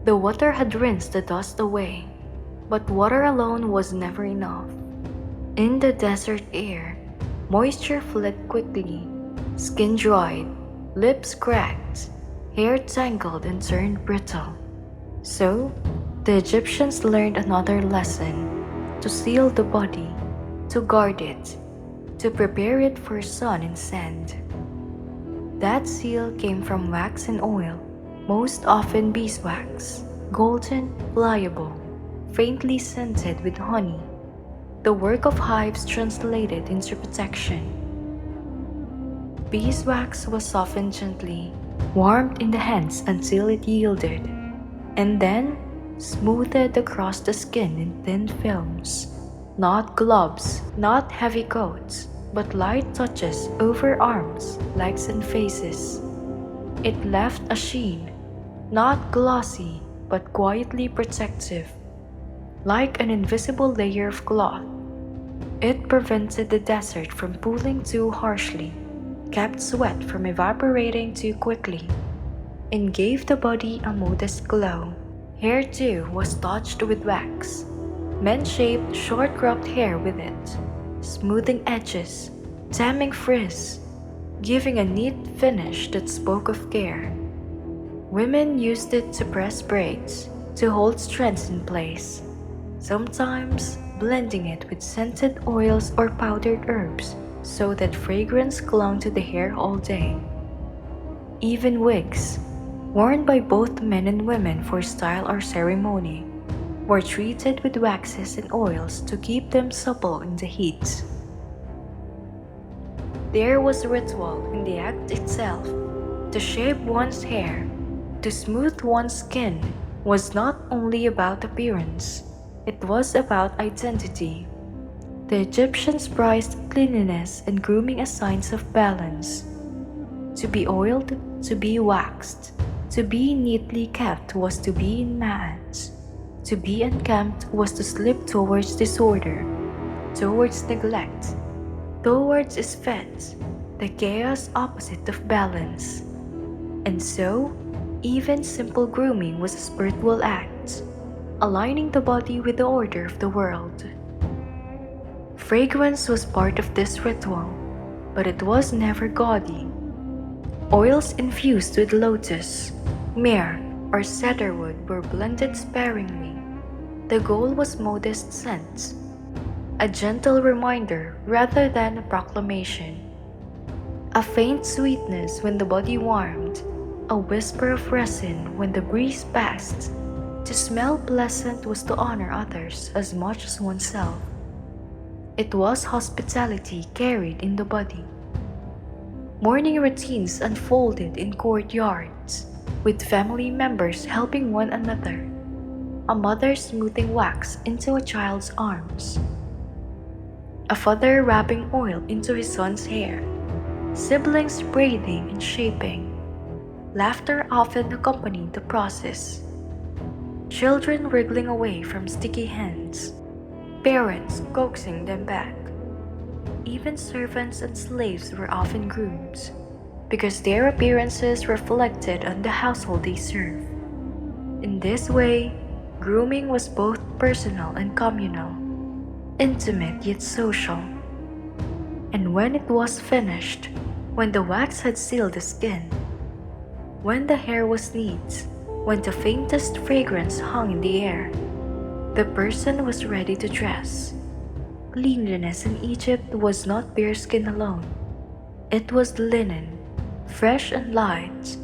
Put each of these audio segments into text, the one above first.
The water had rinsed the dust away, but water alone was never enough. In the desert air, moisture fled quickly, skin dried, lips cracked, hair tangled and turned brittle. So, the Egyptians learned another lesson: to seal the body, to guard it, to prepare it for sun and sand. That seal came from wax and oil, most often beeswax, golden, pliable, faintly scented with honey, the work of hives translated into protection. Beeswax was softened gently, warmed in the hands until it yielded, and then smoothed across the skin in thin films. Not globs, not heavy coats, but light touches over arms, legs, and faces. It left a sheen, not glossy, but quietly protective, like an invisible layer of cloth. It prevented the desert from pooling too harshly, kept sweat from evaporating too quickly, and gave the body a modest glow. Hair too was touched with wax. Men shaved short cropped hair with it, smoothing edges, tamming frizz, giving a neat finish that spoke of care. Women used it to press braids, to hold strands in place, sometimes blending it with scented oils or powdered herbs so that fragrance clung to the hair all day. Even wigs, worn by both men and women for style or ceremony, were treated with waxes and oils to keep them supple in the heat. There was ritual in the act itself. To shave one's hair, to smooth one's skin, was not only about appearance, it was about identity. The Egyptians prized cleanliness and grooming as signs of balance. To be oiled, to be waxed, to be neatly kept was to be in Ma'at. To be unkempt was to slip towards disorder, towards neglect, towards isfet, the chaos opposite of balance. And so, even simple grooming was a spiritual act, aligning the body with the order of the world. Fragrance was part of this ritual, but it was never gaudy. Oils infused with lotus, myrrh, or cedarwood were blended sparingly. The goal was modest scent, a gentle reminder rather than a proclamation. A faint sweetness when the body warmed, a whisper of resin when the breeze passed. To smell pleasant was to honor others as much as oneself. It was hospitality carried in the body. Morning routines unfolded in courtyards, with family members helping one another. A mother smoothing wax into a child's arms. A father rubbing oil into his son's hair. Siblings braiding and shaping. Laughter often accompanied the process. Children wriggling away from sticky hands. Parents coaxing them back. Even servants and slaves were often groomed, because their appearances reflected on the household they served. In this way, grooming was both personal and communal, intimate yet social. And when it was finished, when the wax had sealed the skin, when the hair was neat, when the faintest fragrance hung in the air, the person was ready to dress. Cleanliness in Egypt was not bare skin alone. It was linen, fresh and light,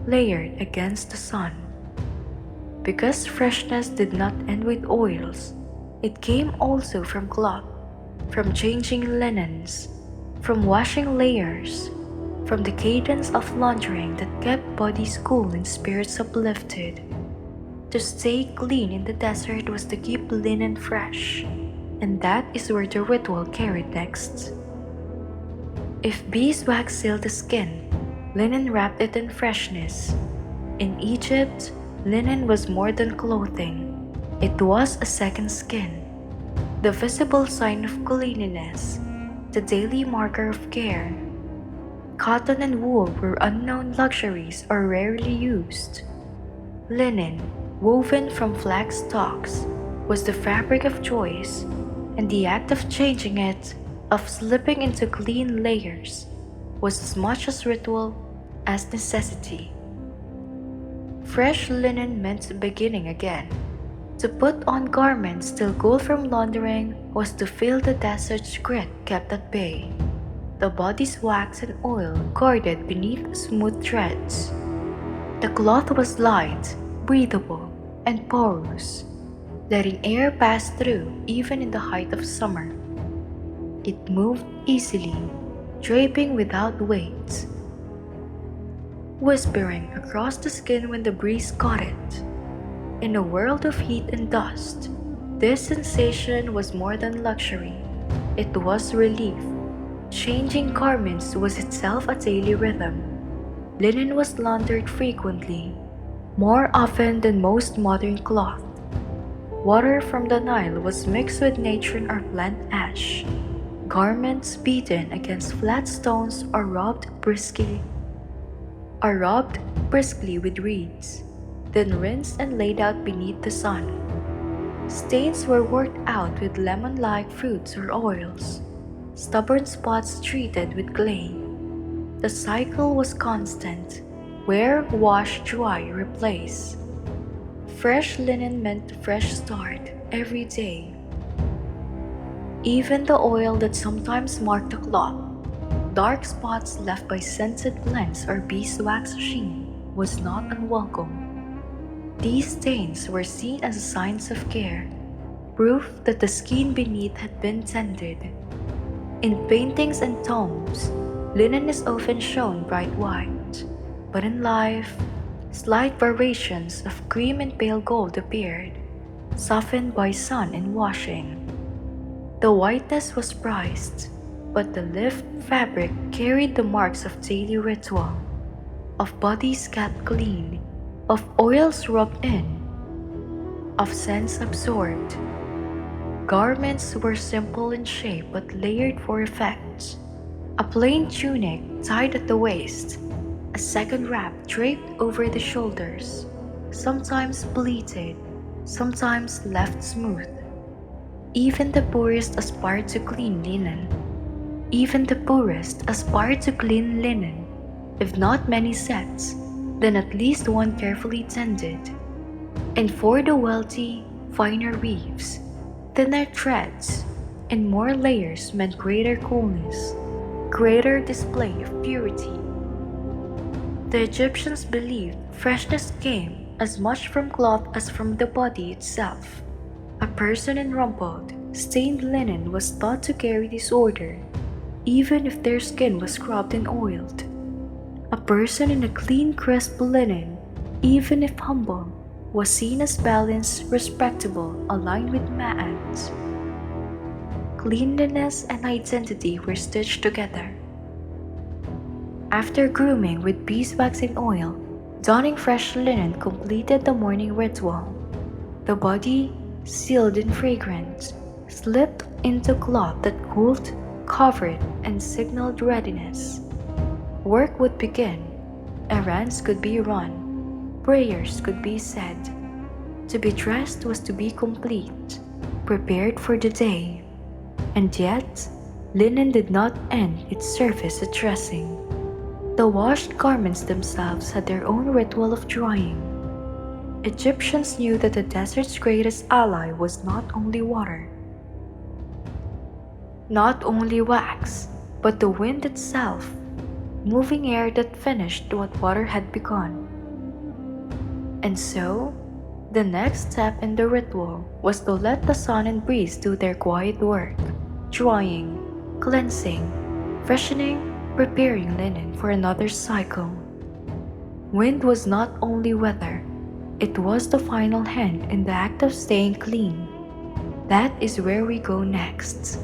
layered against the sun. Because freshness did not end with oils, it came also from cloth, from changing linens, from washing layers, from the cadence of laundering that kept bodies cool and spirits uplifted. To stay clean in the desert was to keep linen fresh, and that is where the ritual carried next. If beeswax sealed the skin, linen wrapped it in freshness. In Egypt, linen was more than clothing. It was a second skin, the visible sign of cleanliness, the daily marker of care. Cotton and wool were unknown luxuries or rarely used. Linen, woven from flax stalks, was the fabric of choice, and the act of changing it, of slipping into clean layers, was as much as ritual as necessity. Fresh linen meant beginning again. To put on garments still cool from laundering was to feel the desert's grit kept at bay. The body's wax and oil guarded beneath smooth threads. The cloth was light, breathable, and porous, letting air pass through even in the height of summer. It moved easily, draping without weight, whispering across the skin when the breeze caught it. In a world of heat and dust, this sensation was more than luxury. It was relief. Changing garments was itself a daily rhythm. Linen was laundered frequently, more often than most modern cloth. Water from the Nile was mixed with natron or plant ash. Garments beaten against flat stones or rubbed briskly with reeds, then rinsed and laid out beneath the sun. Stains were worked out with lemon-like fruits or oils, stubborn spots treated with clay. The cycle was constant: wear, wash, dry, replace. Fresh linen meant a fresh start every day. Even the oil that sometimes marked the cloth, dark spots left by scented blends or beeswax sheen, was not unwelcome. These stains were seen as signs of care, proof that the skin beneath had been tended. In paintings and tombs, linen is often shown bright white, but in life, slight variations of cream and pale gold appeared, softened by sun and washing. The whiteness was prized, but the lift fabric carried the marks of daily ritual, of bodies kept clean, of oils rubbed in, of scents absorbed. Garments were simple in shape but layered for effect. A plain tunic tied at the waist, a second wrap draped over the shoulders, sometimes pleated, sometimes left smooth. Even the poorest aspired to clean linen. If not many sets, then at least one carefully tended. And for the wealthy, finer weaves, thinner threads, and more layers meant greater coolness, greater display of purity. The Egyptians believed freshness came as much from cloth as from the body itself. A person in rumpled, stained linen was thought to carry disorder, even if their skin was scrubbed and oiled. A person in a clean, crisp linen, even if humble, was seen as balanced, respectable, aligned with Ma'at. Cleanliness and identity were stitched together. After grooming with beeswax and oil, donning fresh linen completed the morning ritual. The body, sealed in fragrance, slipped into cloth that cooled, covered, and signaled readiness. Work would begin. Errands could be run. Prayers could be said. To be dressed was to be complete, prepared for the day. And yet, linen did not end its service at dressing. The washed garments themselves had their own ritual of drying. Egyptians knew that the desert's greatest ally was not only water, not only wax, but the wind itself, moving air that finished what water had begun. And so, the next step in the ritual was to let the sun and breeze do their quiet work, drying, cleansing, freshening, preparing linen for another cycle. Wind was not only weather, it was the final hand in the act of staying clean. That is where we go next.